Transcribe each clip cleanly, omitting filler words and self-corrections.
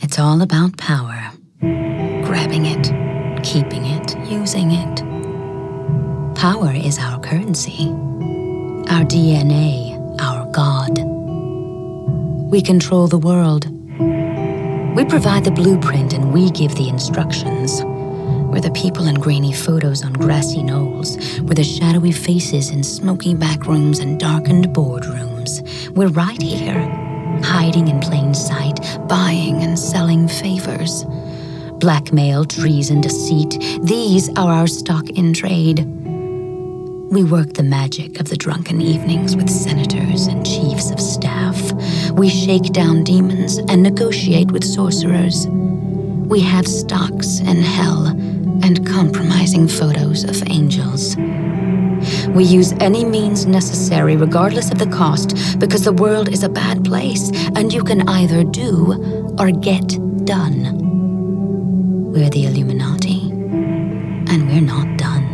It's all about power. Grabbing it, keeping it, using it. Power is our currency. Our DNA, our God. We control the world. We provide the blueprint and we give the instructions. We're the people in grainy photos on grassy knolls. We're the shadowy faces in smoky back rooms and darkened boardrooms. We're right here, hiding in plain sight, buying and selling favors. Blackmail, treason, deceit, these are our stock in trade. We work the magic of the drunken evenings with senators and chiefs of staff. We shake down demons and negotiate with sorcerers. We have stocks in hell and compromising photos of angels. We use any means necessary, regardless of the cost, because the world is a bad place, and you can either do or get done. We're the Illuminati, and we're not done.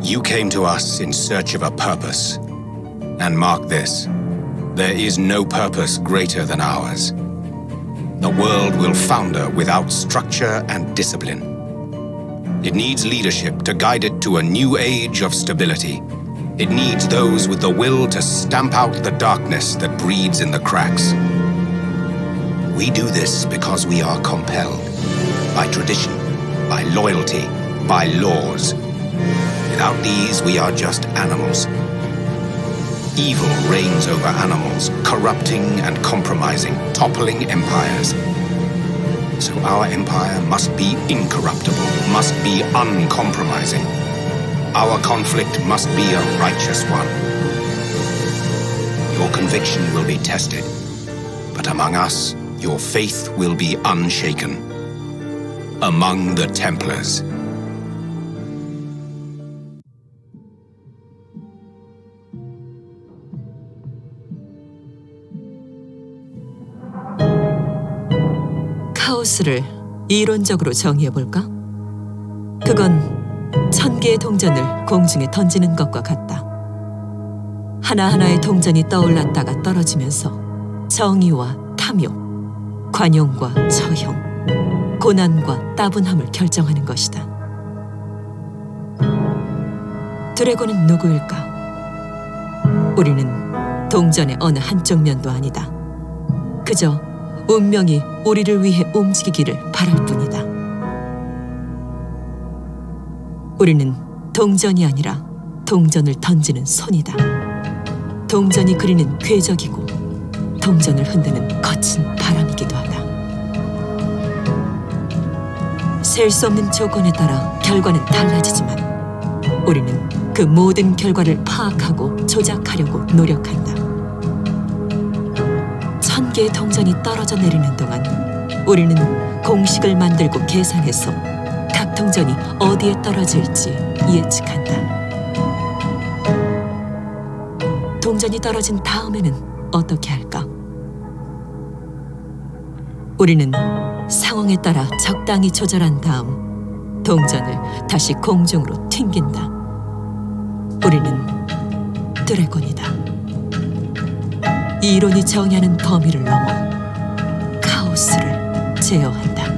You came to us in search of a purpose. And mark this, there is no purpose greater than ours. The world will founder without structure and discipline. It needs leadership to guide it to a new age of stability. It needs those with the will to stamp out the darkness that breeds in the cracks. We do this because we are compelled by tradition, by loyalty, by laws. Without these, we are just animals. Evil reigns over animals, corrupting and compromising, toppling empires. So our empire must be incorruptible, must be uncompromising. Our conflict must be a righteous one. Your conviction will be tested, but among us, your faith will be unshaken. Among the Templars. 카오스를 이론적으로 정의해볼까? 그건 1000개의 동전을 공중에 던지는 것과 같다. 하나하나의 동전이 떠올랐다가 떨어지면서 정의와 탐욕, 관용과 처형, 고난과 따분함을 결정하는 것이다. 드래곤은 누구일까? 우리는 동전의 어느 한쪽 면도 아니다. 그저 운명이 우리를 위해 움직이기를 바랄 뿐이다. 우리는 동전이 아니라 동전을 던지는 손이다. 동전이 그리는 궤적이고 동전을 흔드는 거친 바람이기도 하다. 셀 수 없는 조건에 따라 결과는 달라지지만 우리는 그 모든 결과를 파악하고 조작하려고 노력한다. 1000개의 동전이 떨어져 내리는 동안 우리는 공식을 만들고 계산해서 각 동전이 어디에 떨어질지 예측한다. 동전이 떨어진 다음에는 어떻게 할까? 우리는 상황에 따라 적당히 조절한 다음 동전을 다시 공중으로 튕긴다. 우리는 드래곤이다. 이론이 정의하는 범위를 넘어 카오스를 제어한다.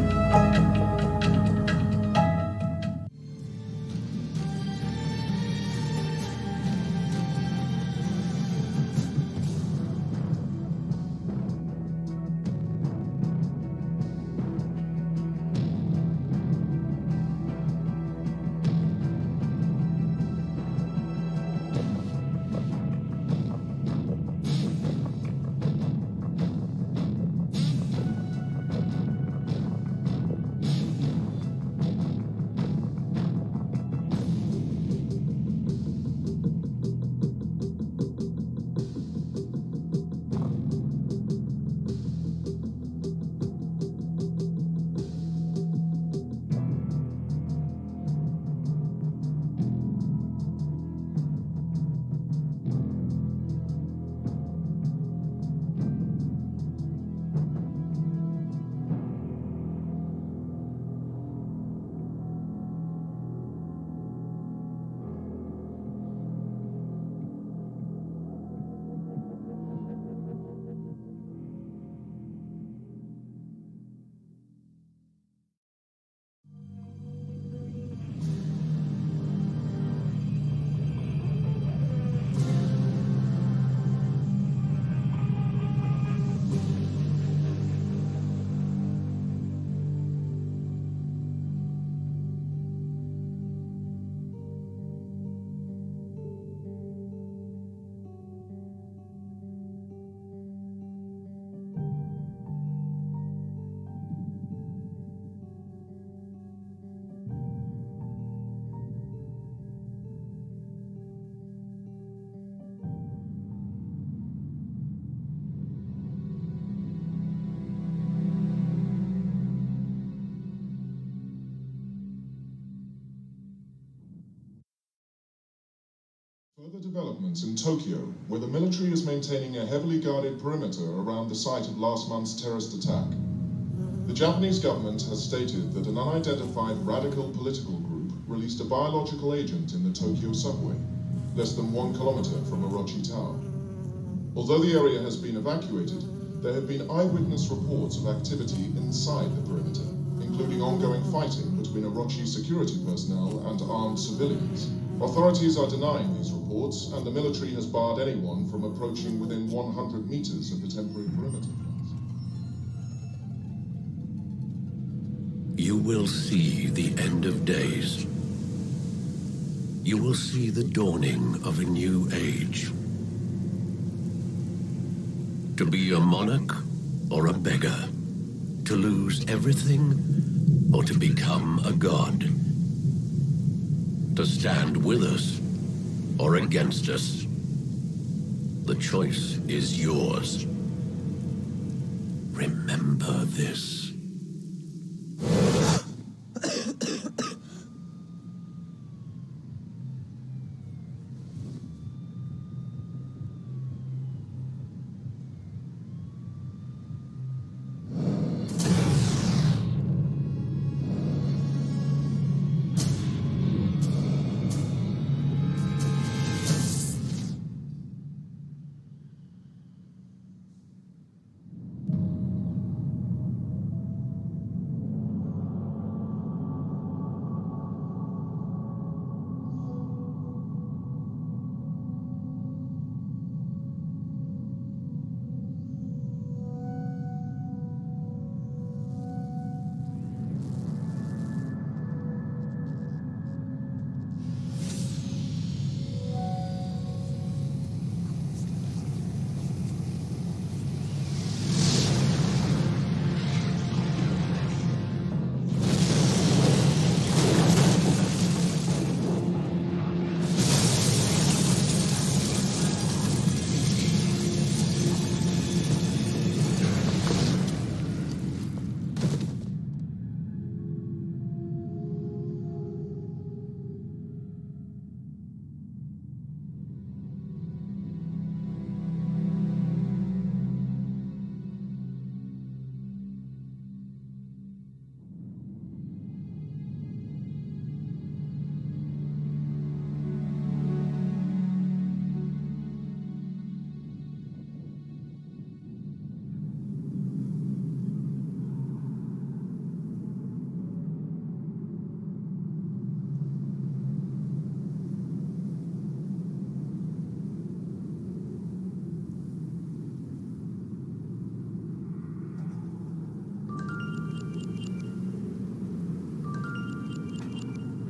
Further developments in Tokyo, where the military is maintaining a heavily guarded perimeter around the site of last month's terrorist attack. The Japanese government has stated that an unidentified radical political group released a biological agent in the Tokyo subway, less than 1 kilometer from Orochi Tower. Although the area has been evacuated, there have been eyewitness reports of activity inside the perimeter, including ongoing fighting between Orochi security personnel and armed civilians. Authorities are denying these reports, and the military has barred anyone from approaching within 100 meters of the temporary perimeter. You will see the end of days. You will see the dawning of a new age. To be a monarch or a beggar, to lose everything or to become a god. To stand with us or against us. The choice is yours. Remember this.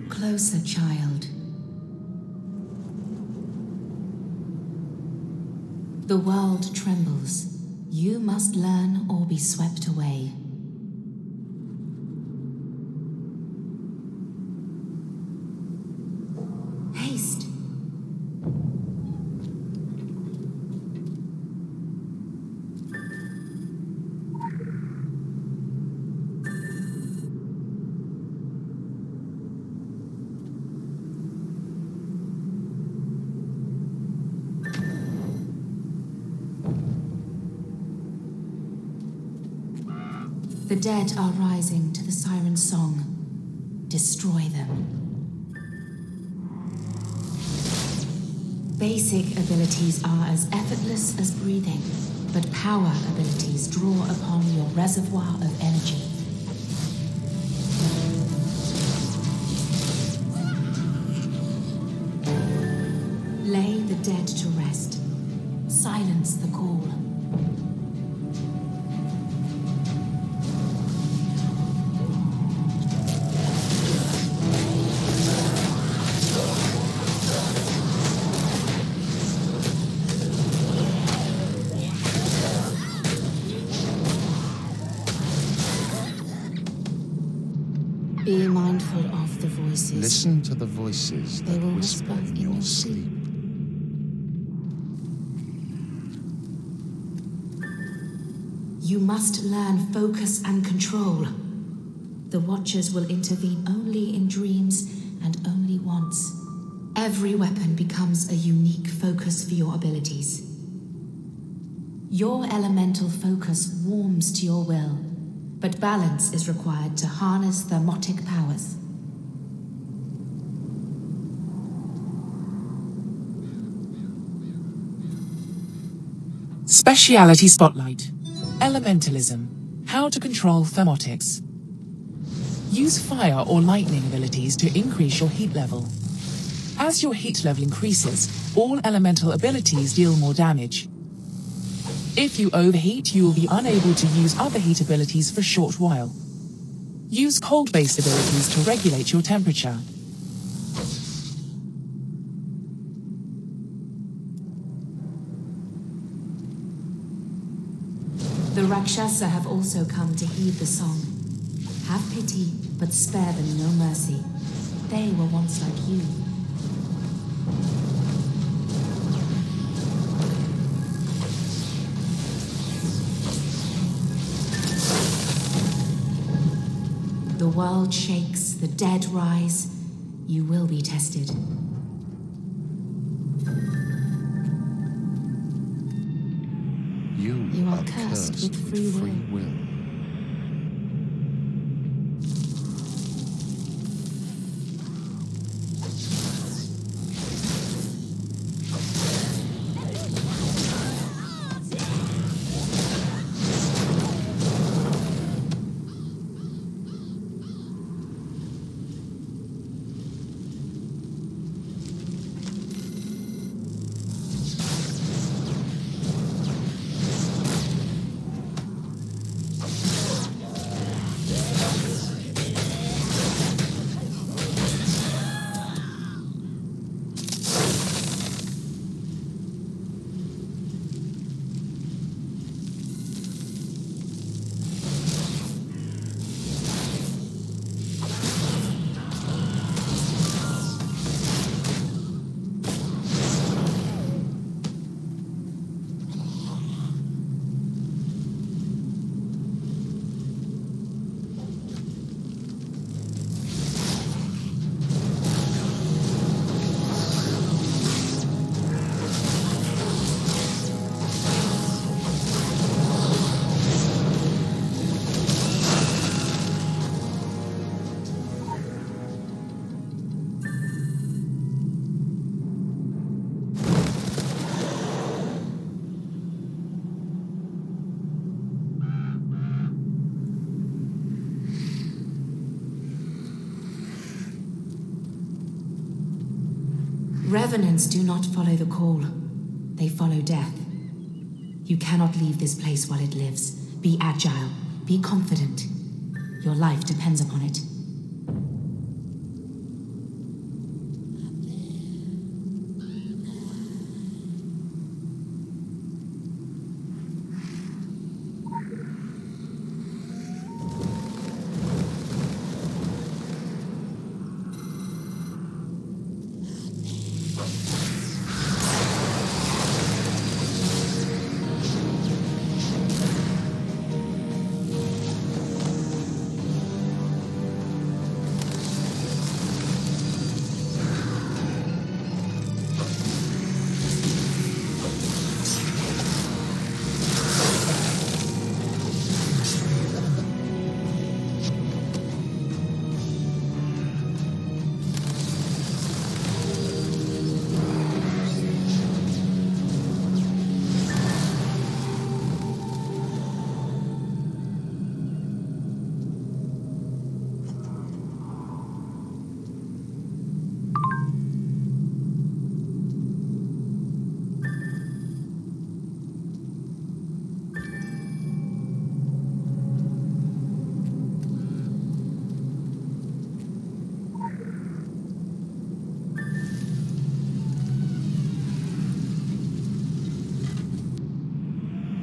Closer, child. The world trembles. You must learn or be swept away. Haste. The dead are rising to the siren song. Destroy them. Basic abilities are as effortless as breathing, but power abilities draw upon your reservoir of energy. Lay the dead to rest. Silence the call. Be mindful of the voices. Listen to the voices They that will whisper in your sleep. You must learn focus and control. The Watchers will intervene only in dreams and only once. Every weapon becomes a unique focus for your abilities. Your elemental focus warms to your will, but balance is required to harness thermotic powers. Speciality Spotlight. Elementalism. How to control thermotics. Use fire or lightning abilities to increase your heat level. As your heat level increases, all elemental abilities deal more damage. If you overheat, you will be unable to use other heat abilities for a short while. Use cold-based abilities to regulate your temperature. The Rakshasa have also come to heed the song. Have pity, but spare them no mercy. They were once like you. The world shakes, the dead rise. You will be tested. You are cursed with free will. Revenants do not follow the call. They follow death. You cannot leave this place while it lives. Be agile. Be confident. Your life depends upon it.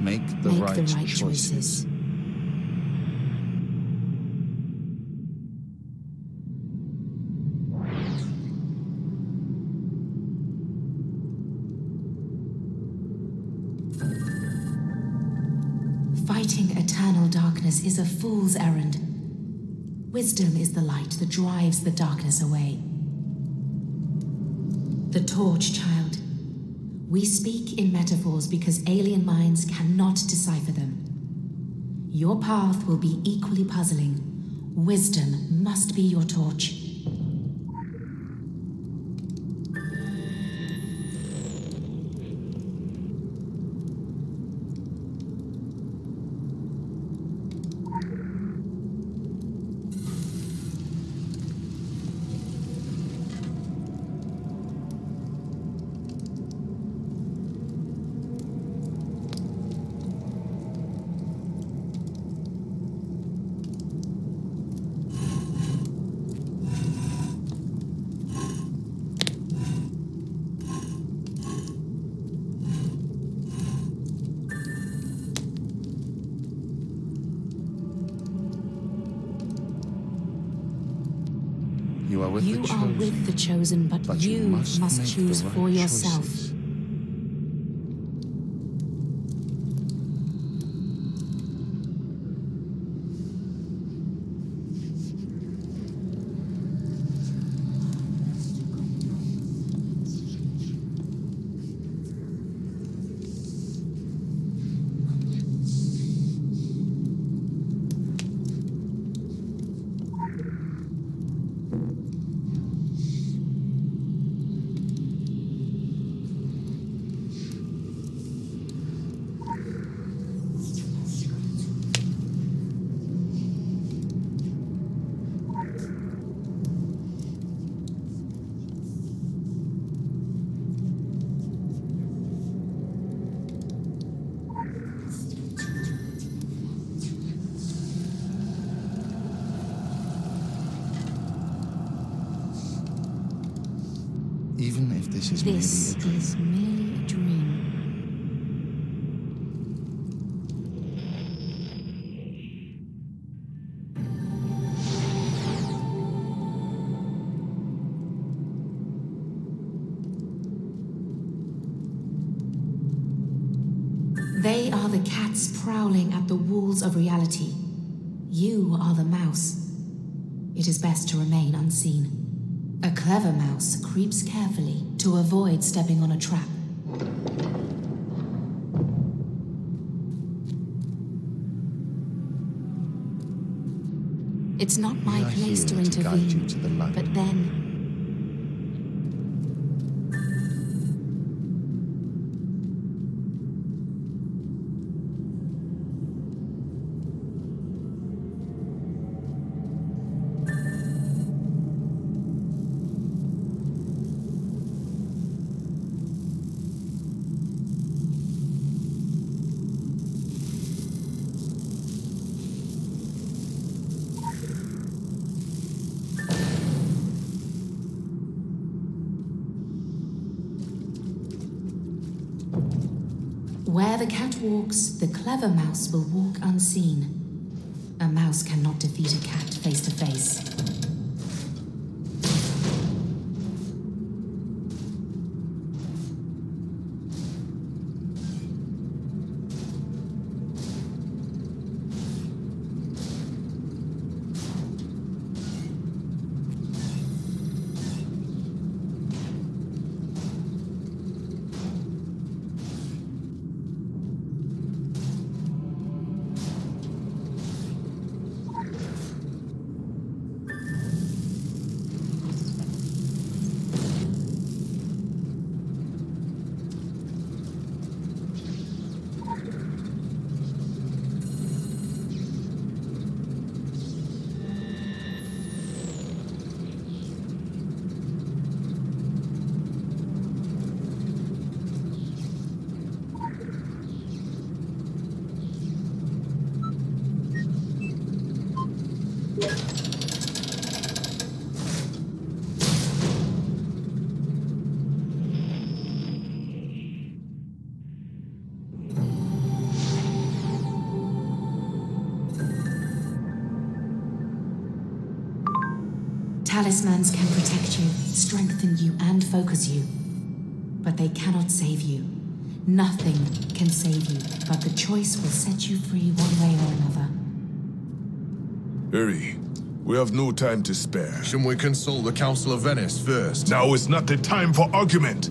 Make the right choices. Fighting eternal darkness is a fool's errand. Wisdom is the light that drives the darkness away. The torch, child. We speak in metaphors because alien minds cannot decipher them. Your path will be equally puzzling. Wisdom must be your torch. You are with You the are chosen, with the chosen, but you must make choose the right for yourself. choices. Even if this is This merely a dream. is merely a dream. They are the cats prowling at the walls of reality. You are the mouse. It is best to remain unseen. A clever mouse creeps carefully to avoid stepping on a trap. It's not my We are place to here to guide intervene, you to the light. but then where the cat walks, the clever mouse will walk unseen. A mouse cannot defeat a cat face to face. Talismans can protect you, strengthen you, and focus you. But they cannot save you. Nothing can save you, but the choice will set you free one way or another. Uri, We have no time to spare. Shouldn't we consult the Council of Venice first? Now is not the time for argument.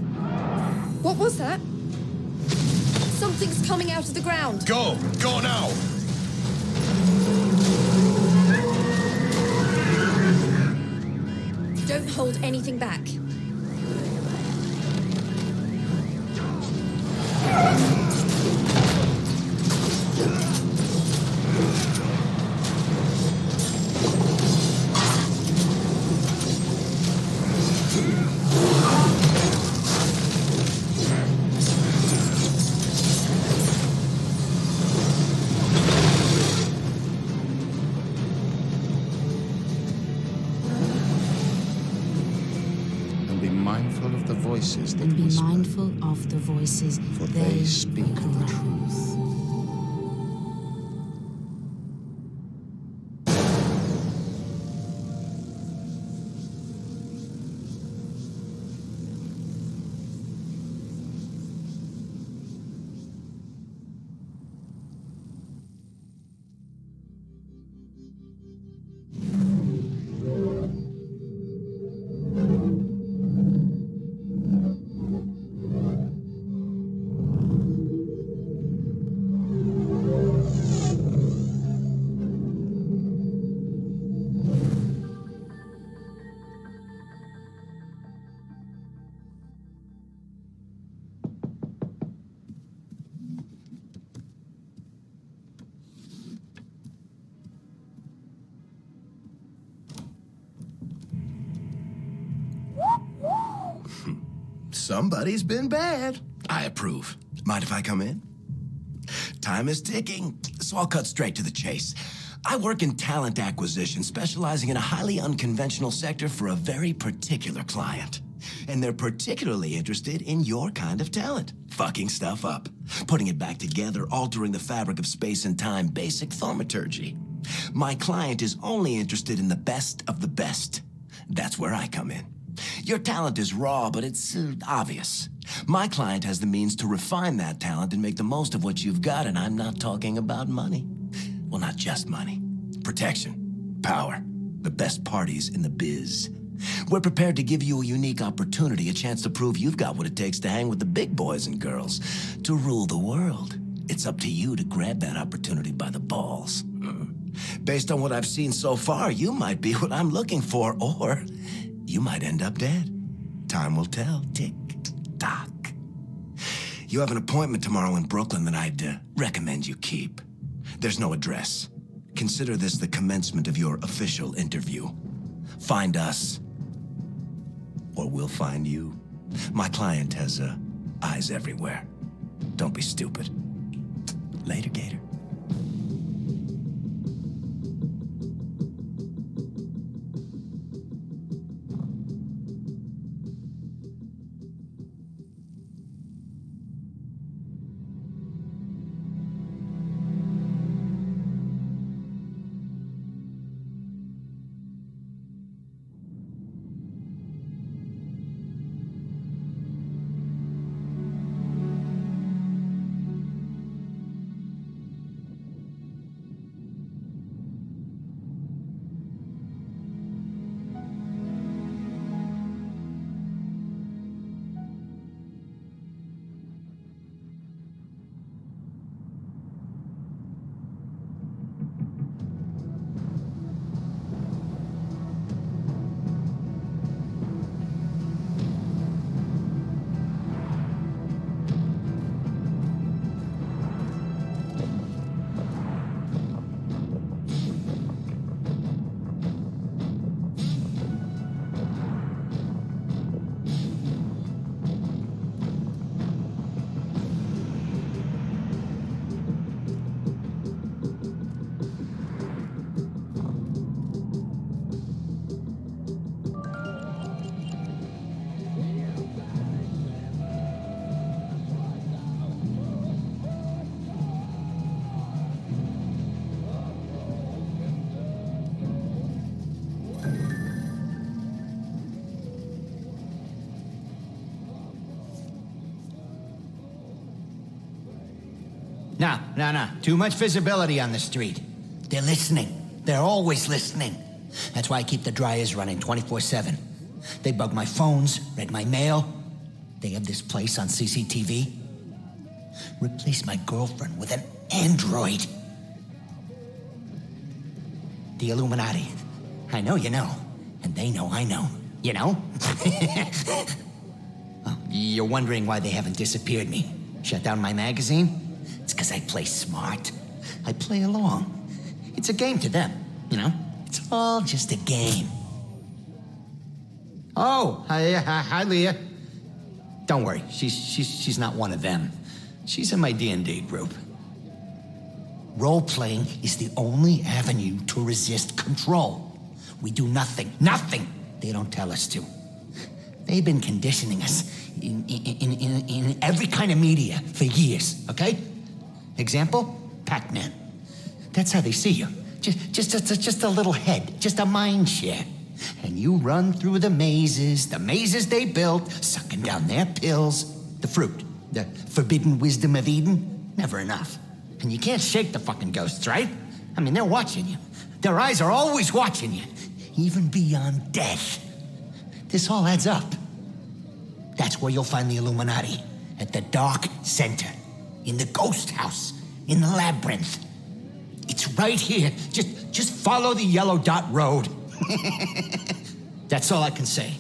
What was that? Something's coming out of the ground. Go! Go now! Don't hold anything back. And be mindful of the voices that And be whisper, mindful of the voices, for they speak the correct. truth. Somebody's been bad. I approve. Mind if I come in? Time is ticking, so I'll cut straight to the chase. I work in talent acquisition, specializing in a highly unconventional sector for a very particular client. And they're particularly interested in your kind of talent. Fucking stuff up, putting it back together, altering the fabric of space and time, basic thaumaturgy. My client is only interested in the best of the best. That's where I come in. Your talent is raw, but it's obvious. My client has the means to refine that talent and make the most of what you've got, and I'm not talking about money. Well, not just money. Protection, power, the best parties in the biz. We're prepared to give you a unique opportunity, a chance to prove you've got what it takes to hang with the big boys and girls, to rule the world. It's up to you to grab that opportunity by the balls. Based on what I've seen so far, you might be what I'm looking for, or you might end up dead. Time will tell. Tick tock. You have an appointment tomorrow in Brooklyn that I'd recommend you keep. There's no address. Consider this the commencement of your official interview. Find us, or we'll find you. My client has eyes everywhere. Don't be stupid. Later, Gator. No. Too much visibility on the street. They're listening. They're always listening. That's why I keep the dryers running 24/7. They bug my phones, read my mail. They have this place on CCTV. Replace my girlfriend with an android. The Illuminati. I know you know. And they know I know. You know? Oh, you're wondering why they haven't disappeared me. Shut down my magazine? It's because I play smart. I play along. It's a game to them, you know? It's all just a game. Oh, hi, Leah. Don't worry, she's not one of them. She's in my D&D group. Role-playing is the only avenue to resist control. We do nothing they don't tell us to. They've been conditioning us in every kind of media for years, okay? Example, Pac-Man. That's how they see you. Just a little head, just a mind share. And you run through the mazes they built, sucking down their pills. The fruit, the forbidden wisdom of Eden, never enough. And you can't shake the fucking ghosts, right? I mean, they're watching you. Their eyes are always watching you, even beyond death. This all adds up. That's where you'll find the Illuminati, at the dark center, in the ghost house, in the labyrinth. It's right here. Just follow the yellow dot road. That's all I can say.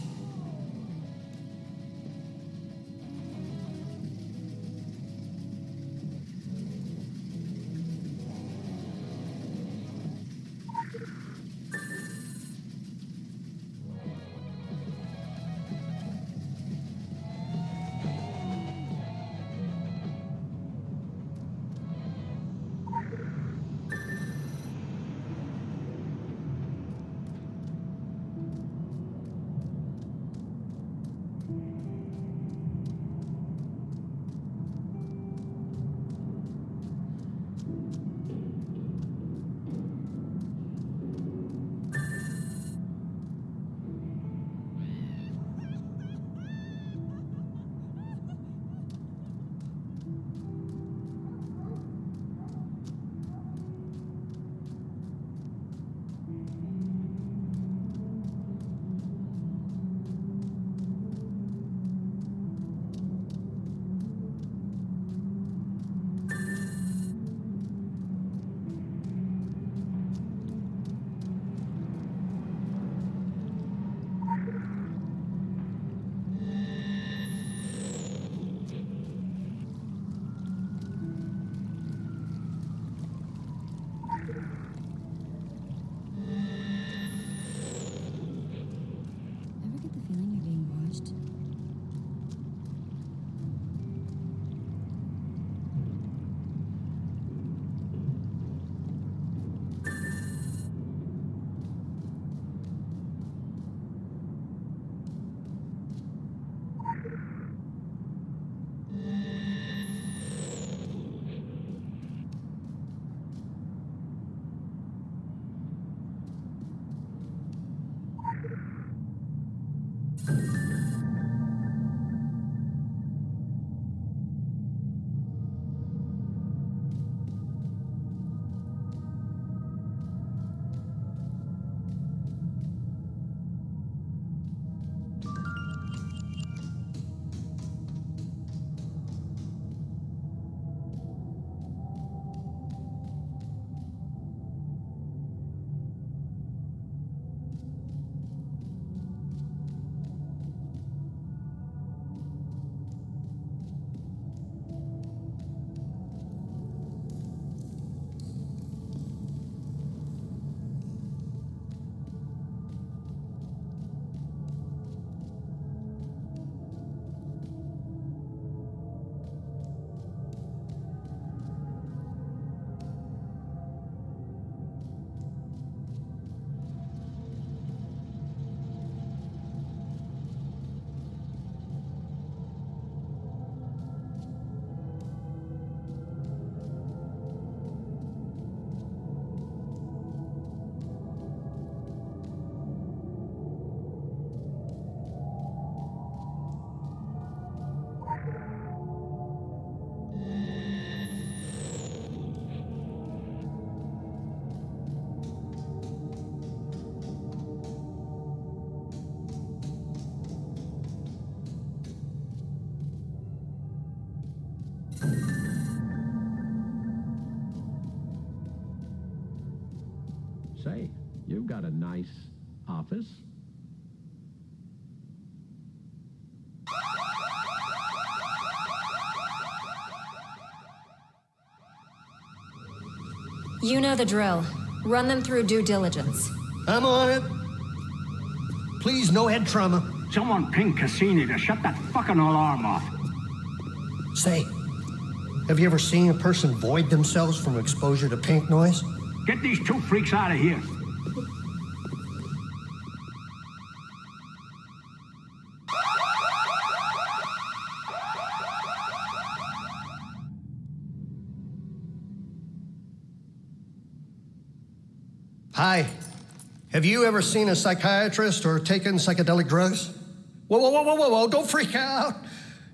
office? You know the drill. Run them through due diligence. I'm on it. Please, no head trauma. Someone ping Cassini to shut that fucking alarm off. Say, have you ever seen a person void themselves from exposure to pink noise? Get these two freaks out of here. Hi. Have you ever seen a psychiatrist or taken psychedelic drugs? Whoa, don't freak out.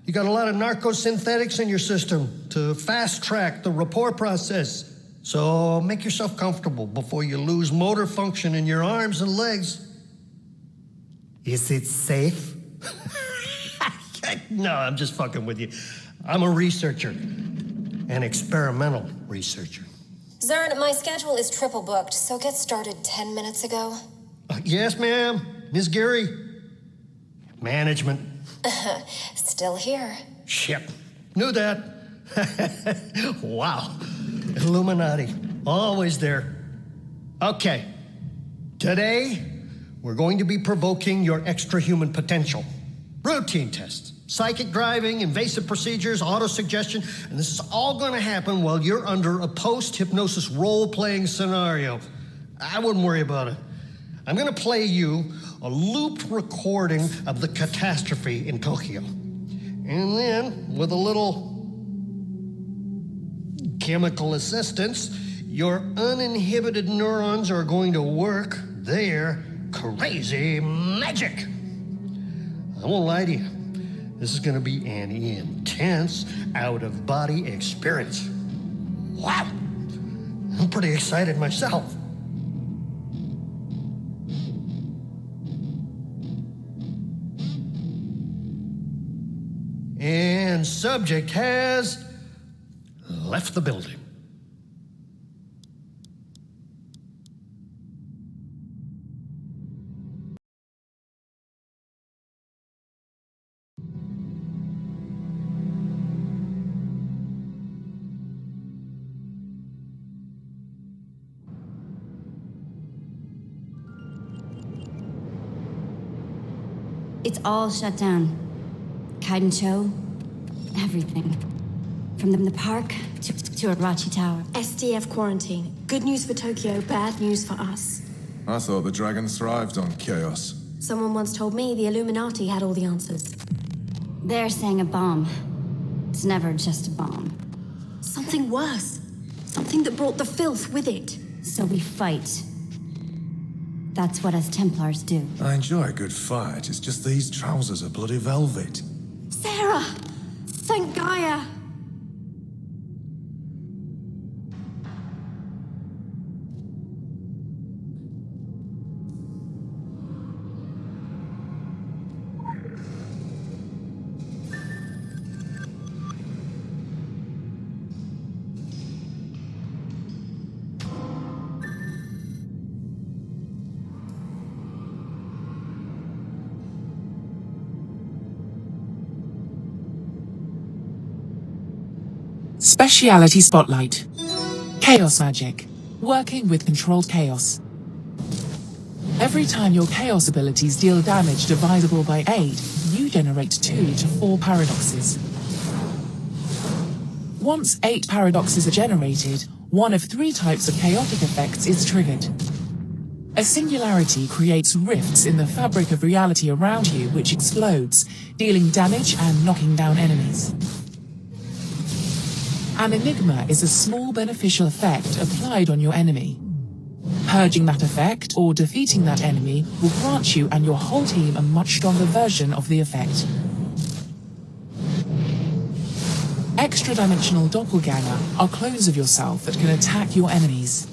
You got a lot of narcosynthetics in your system to fast-track the rapport process. So make yourself comfortable before you lose motor function in your arms and legs. Is it safe? No, I'm just fucking with you. I'm a researcher, an experimental researcher. Zern, my schedule is triple booked, so get started 10 minutes ago. Yes, ma'am. Ms. Geary. Management. Still here. Shit. Knew that. Wow. Illuminati. Always there. Okay. Today, we're going to be provoking your extra-human potential. Routine tests. Psychic driving, invasive procedures, auto-suggestion, and this is all going to happen while you're under a post-hypnosis role-playing scenario. I wouldn't worry about it. I'm going to play you a loop recording of the catastrophe in Tokyo. And then, with a little chemical assistance, your uninhibited neurons are going to work their crazy magic. I won't lie to you. This is going to be an intense out-of-body experience. Wow! I'm pretty excited myself. And subject has left the building. It's all shut down. Kaidencho, everything. From the park to Arachi Tower. SDF quarantine. Good news for Tokyo, bad news for us. I thought the dragons thrived on chaos. Someone once told me the Illuminati had all the answers. They're saying a bomb. It's never just a bomb. Something worse. Something that brought the filth with it. So we fight. That's what us Templars do. I enjoy a good fight, it's just these trousers are bloody velvet. Sarah! Thank Gaia! Speciality Spotlight. Chaos Magic. Working with controlled chaos. Every time your chaos abilities deal damage divisible by 8, you generate 2 to 4 paradoxes. Once 8 paradoxes are generated, one of 3 types of chaotic effects is triggered. A singularity creates rifts in the fabric of reality around you which explodes, dealing damage and knocking down enemies. An enigma is a small beneficial effect applied on your enemy. Purging that effect or defeating that enemy will grant you and your whole team a much stronger version of the effect. Extra-dimensional doppelganger are clones of yourself that can attack your enemies.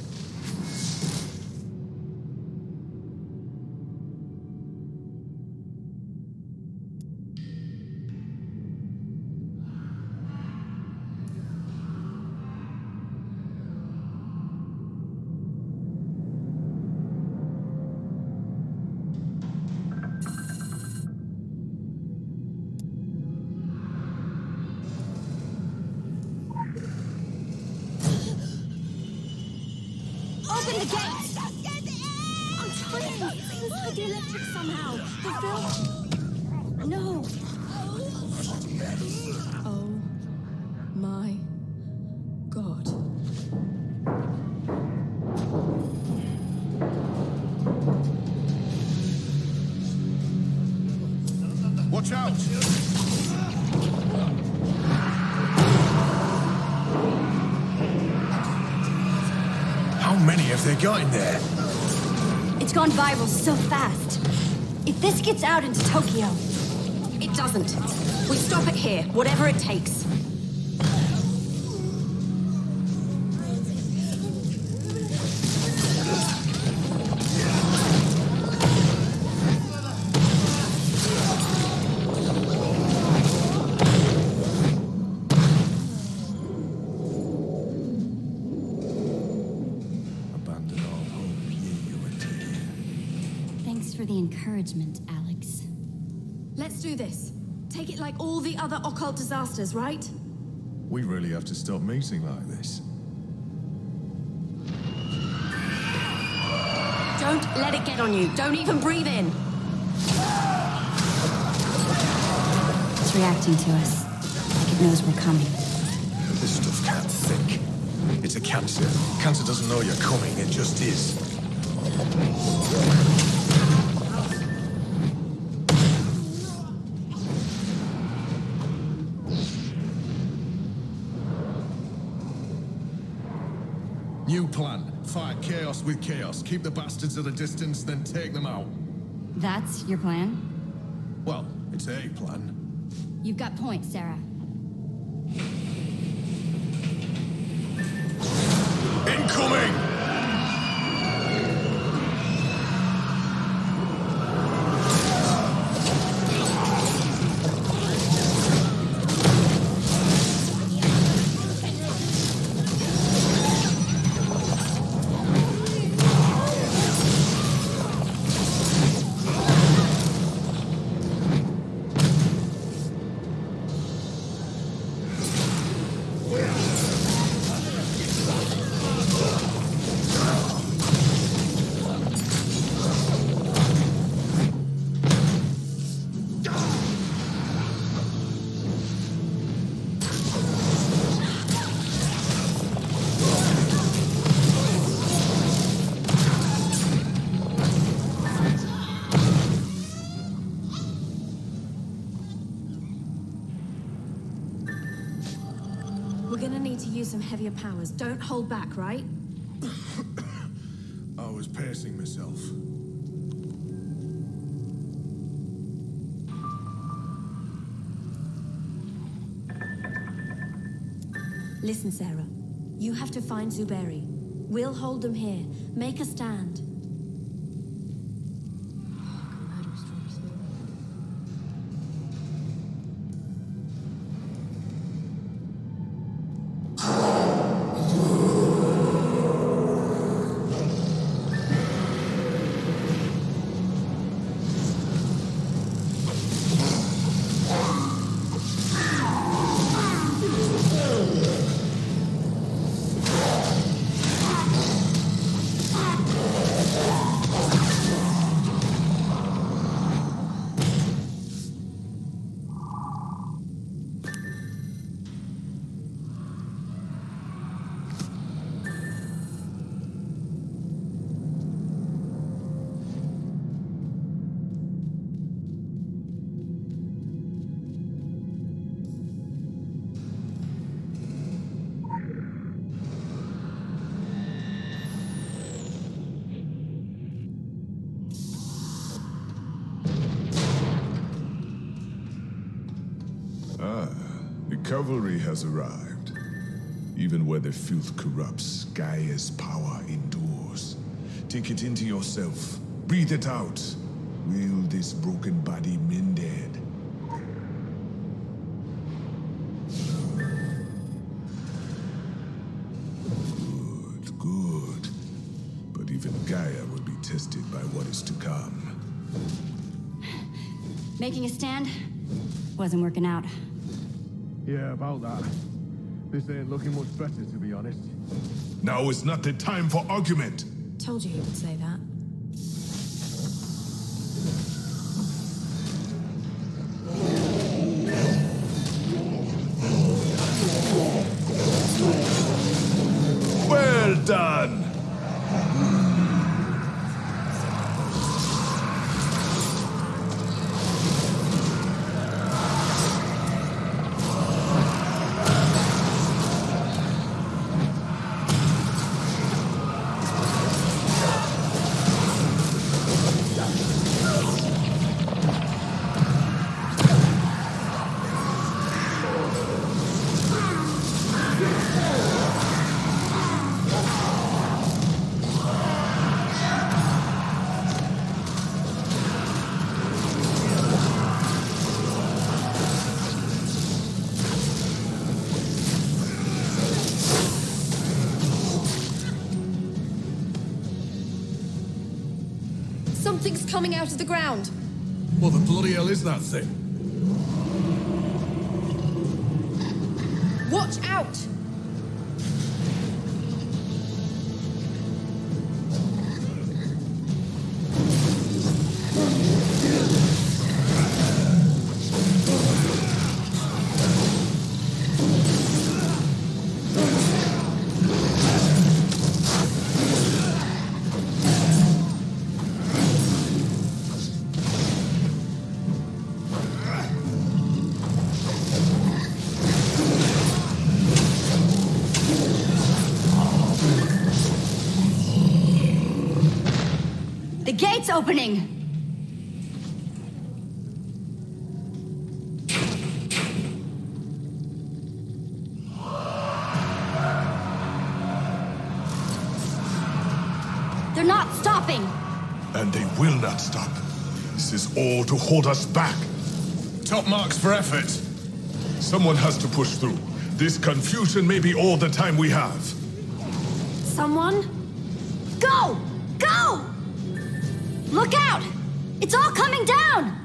the gate! I'm trying! It's inside the electric somehow! The film... No! Oh my God. Watch out! How many have they got in there? It's gone viral so fast. If this gets out into Tokyo... It doesn't. We stop it here, whatever it takes. Thanks for the encouragement, Alex. Let's do this. Take it like all the other occult disasters, right? We really have to stop meeting like this. Don't let it get on you. Don't even breathe in. It's reacting to us, like it knows we're coming. This stuff can't think. It's a cancer. Cancer doesn't know you're coming, it just is. New plan. Fight chaos with chaos. Keep the bastards at a distance, then take them out. That's your plan? Well, it's a plan. You've got points, Sarah. Incoming! We're gonna need to use some heavier powers. Don't hold back, right? I was pacing myself. Listen, Sarah. You have to find Zuberi. We'll hold them here. Make a stand. The cavalry has arrived. Even where the filth corrupts, Gaia's power endures. Take it into yourself. Breathe it out. Will this broken body mended? Good, good. But even Gaia will be tested by what is to come. Making a stand? Wasn't working out. Yeah, about that. This ain't looking much better, to be honest. Now is not the time for argument. Told you he would say that. Well done! Something's coming out of the ground. What the bloody hell is that thing? Watch out! The gate's opening! They're not stopping! And they will not stop. This is all to hold us back. Top marks for effort. Someone has to push through. This confusion may be all the time we have. Someone? Go! Go! Look out! It's all coming down!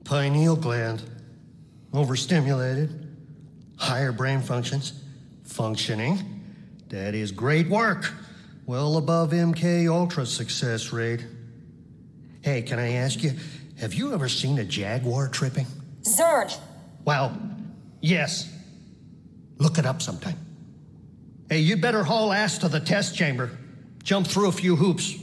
Pineal gland. Overstimulated. Higher brain functions. Functioning. That is great work. Well above MK Ultra success rate. Hey, can I ask you, have you ever seen a jaguar tripping? Zerd! Well, yes. Look it up sometime. Hey, you better haul ass to the test chamber. Jump through a few hoops.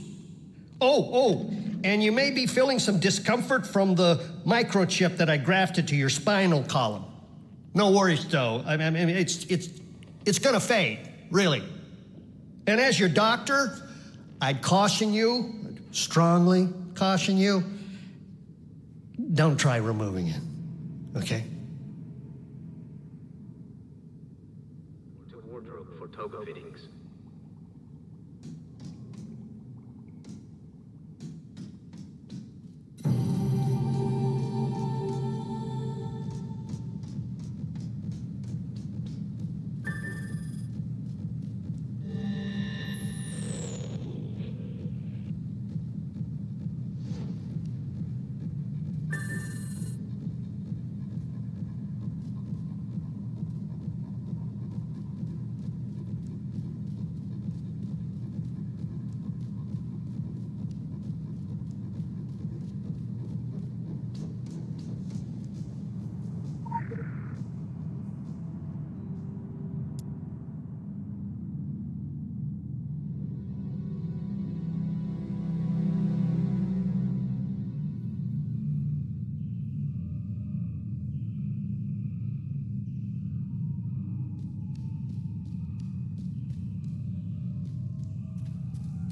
Oh, and you may be feeling some discomfort from the microchip that I grafted to your spinal column. No worries, though. I mean, it's gonna fade, really. And as your doctor, I'd caution you, strongly caution you, don't try removing it, okay? To wardrobe for toga fittings.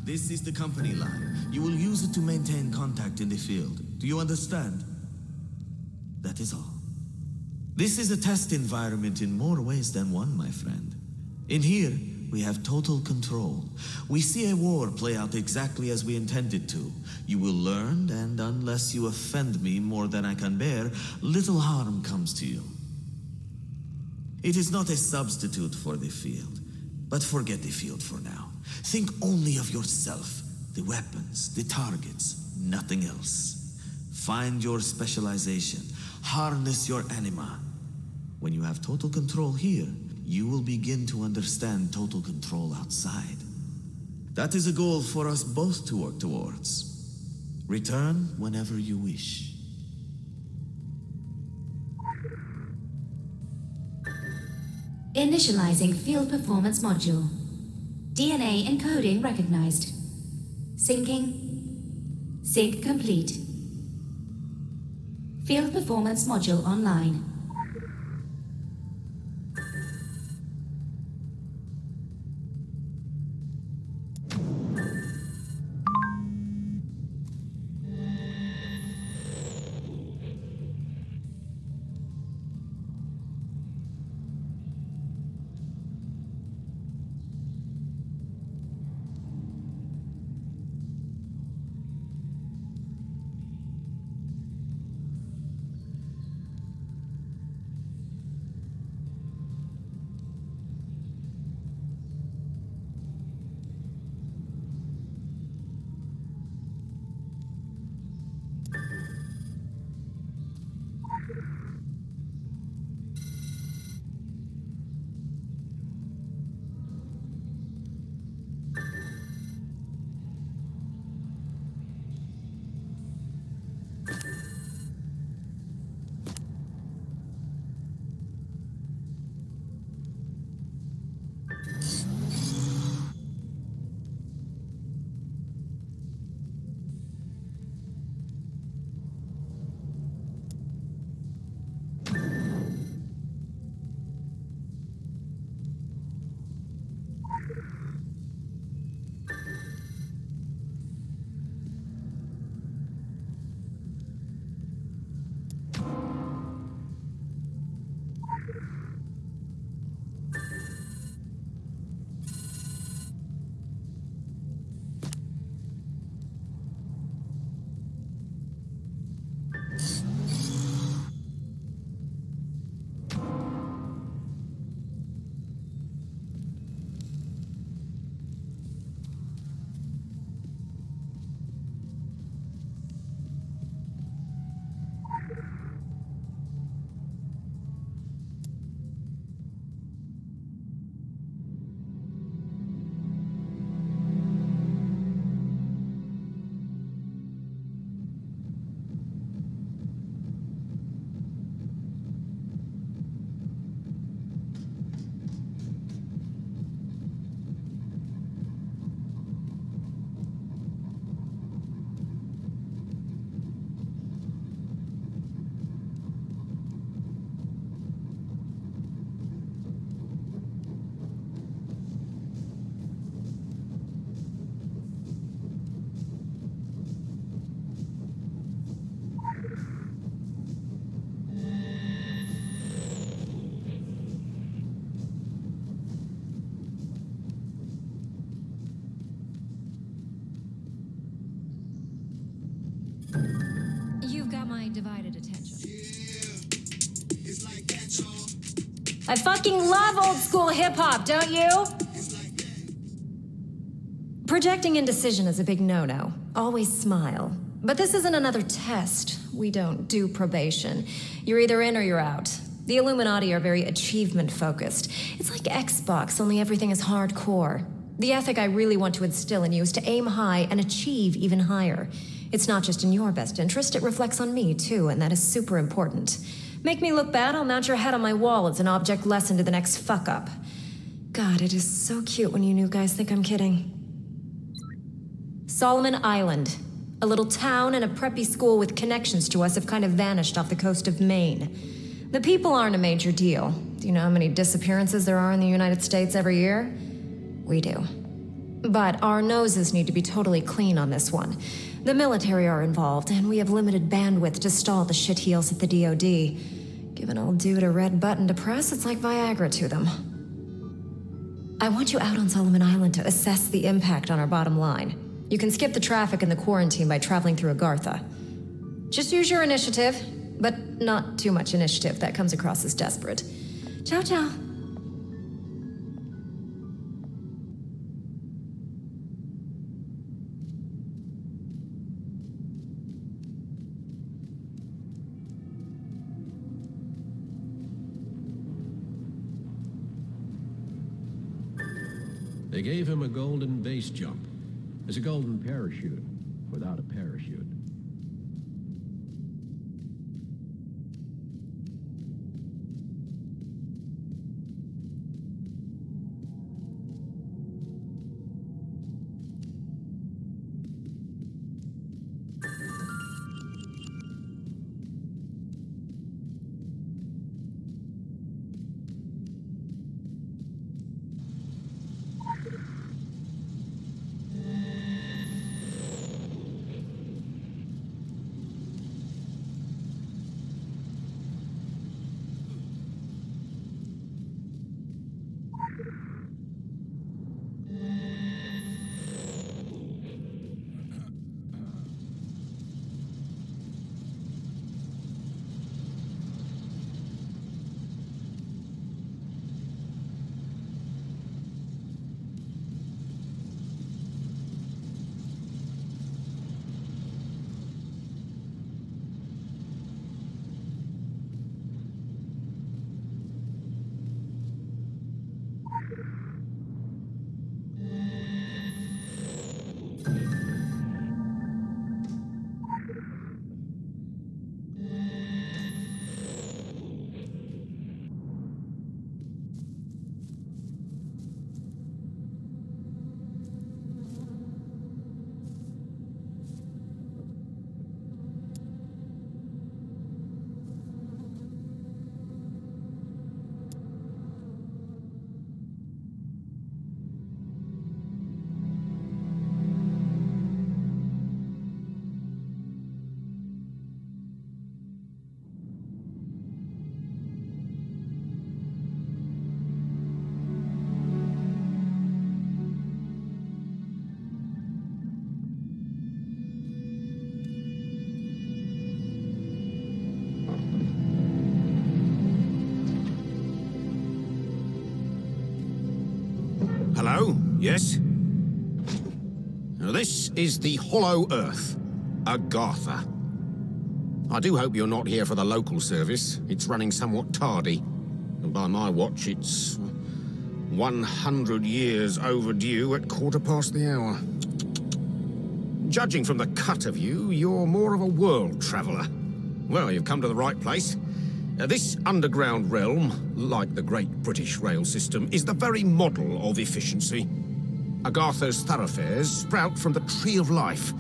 This is the company line. You will use it to maintain contact in the field. Do you understand? That is all. This is a test environment in more ways than one, my friend. In here, we have total control. We see a war play out exactly as we intended to. You will learn, and unless you offend me more than I can bear, little harm comes to you. It is not a substitute for the field, but forget the field for now. Think only of yourself, the weapons, the targets, nothing else. Find your specialization, harness your anima. When you have total control here, you will begin to understand total control outside. That is a goal for us both to work towards. Return whenever you wish. Initializing field performance module. DNA encoding recognized. Syncing. Sync complete. Field performance module online. Divided attention. I fucking love old school hip hop, don't you? Projecting indecision is a big no-no. Always smile. But this isn't another test. We don't do probation. You're either in or you're out. The Illuminati are very achievement-focused. It's like Xbox, only everything is hardcore. The ethic I really want to instill in you is to aim high and achieve even higher. It's not just in your best interest, it reflects on me, too, and that is super important. Make me look bad, I'll mount your head on my wall as an object lesson to the next fuck-up. God, it is so cute when you new guys think I'm kidding. Solomon Island. A little town and a preppy school with connections to us have kind of vanished off the coast of Maine. The people aren't a major deal. Do you know how many disappearances there are in the United States every year? We do. But our noses need to be totally clean on this one. The military are involved, and we have limited bandwidth to stall the shitheels at the DoD. Give an old dude a red button to press, it's like Viagra to them. I want you out on Solomon Island to assess the impact on our bottom line. You can skip the traffic and the quarantine by traveling through Agartha. Just use your initiative, but not too much initiative. That comes across as desperate. Ciao, ciao. They gave him a golden base jump. It's a golden parachute without a parachute. Hello? Yes? Now, this is the Hollow Earth, Agartha. I do hope you're not here for the local service. It's running somewhat tardy. And by my watch, it's 100 years overdue at 1:15 the hour. Judging from the cut of you, you're more of a world traveler. Well, you've come to the right place. This underground realm, like the great British rail system, is the very model of efficiency. Agartha's thoroughfares sprout from the Tree of Life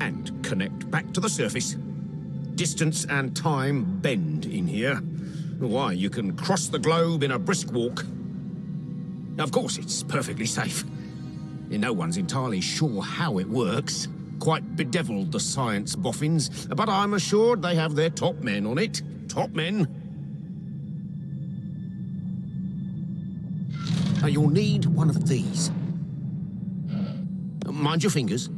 and connect back to the surface. Distance and time bend in here. Why, you can cross the globe in a brisk walk. Of course, it's perfectly safe. No one's entirely sure how it works. Quite bedeviled, the science boffins, but I'm assured they have their top men on it. Top men. Now, you'll need one of these. Mind your fingers.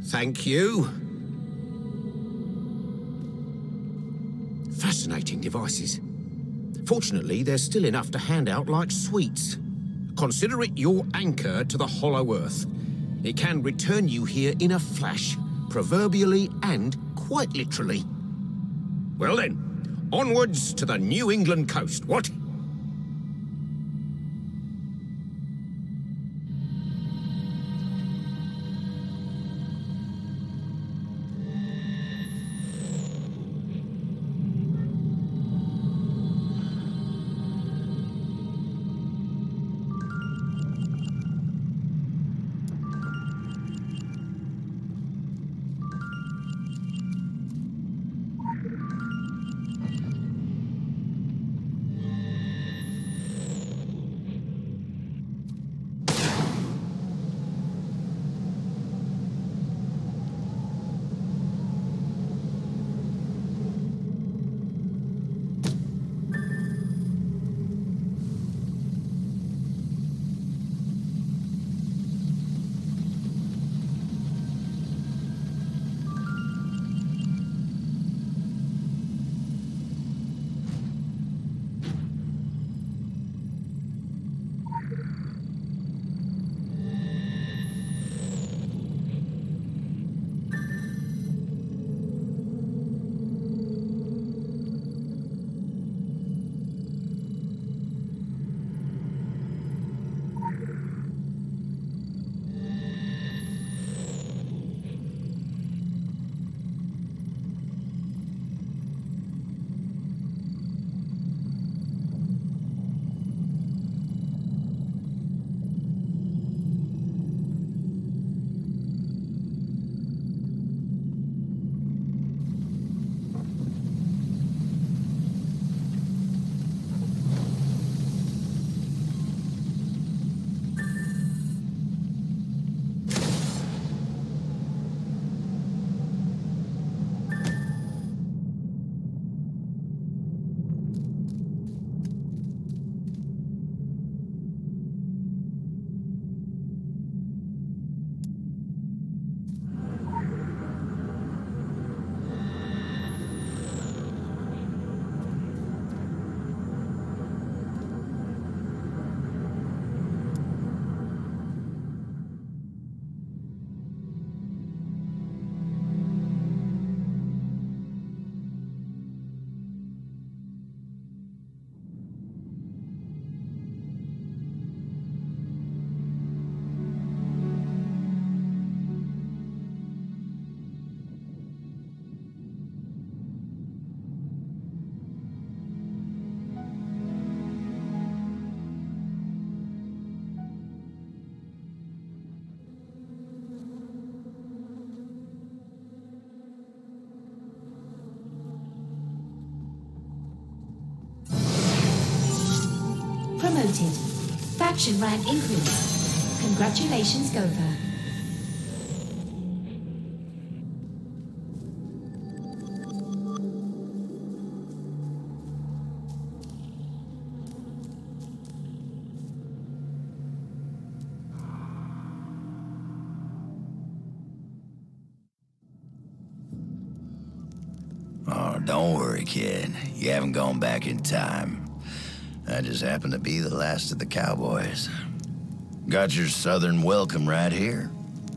Thank you. Fascinating devices. Fortunately, there's still enough to hand out like sweets. Consider it your anchor to the Hollow Earth. It can return you here in a flash, proverbially and quite literally. Well then, onwards to the New England coast, what? Promoted. Faction rank increased. Congratulations, Gotha. Oh, don't worry, kid. You haven't gone back in time. I just happen to be the last of the cowboys. Got your southern welcome right here.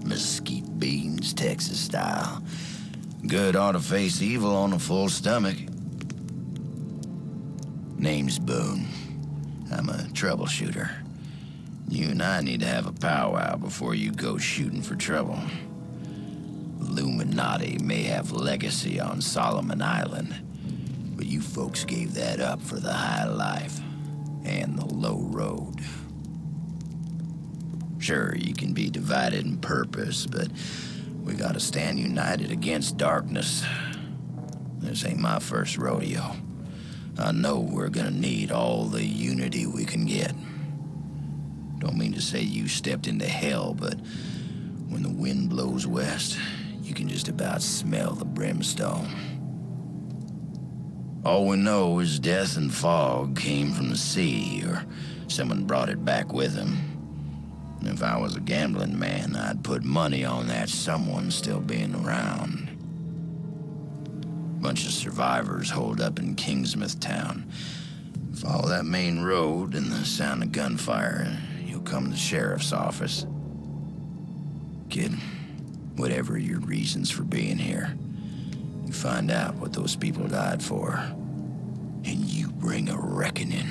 Mesquite beans, Texas style. Good ought to face evil on a full stomach. Name's Boone. I'm a troubleshooter. You and I need to have a powwow before you go shooting for trouble. Illuminati may have legacy on Solomon Island, but you folks gave that up for the high life and the low road. Sure, you can be divided in purpose, but we gotta stand united against darkness. This ain't my first rodeo. I know we're gonna need all the unity we can get. Don't mean to say you stepped into hell, but when the wind blows west, you can just about smell the brimstone. All we know is death and fog came from the sea, or someone brought it back with him. If I was a gambling man, I'd put money on that someone still being around. Bunch of survivors holed up in Kingsmouth town. Follow that main road and the sound of gunfire, you'll come to the sheriff's office. Kid, whatever your reasons for being here, you find out what those people died for, and you bring a reckoning.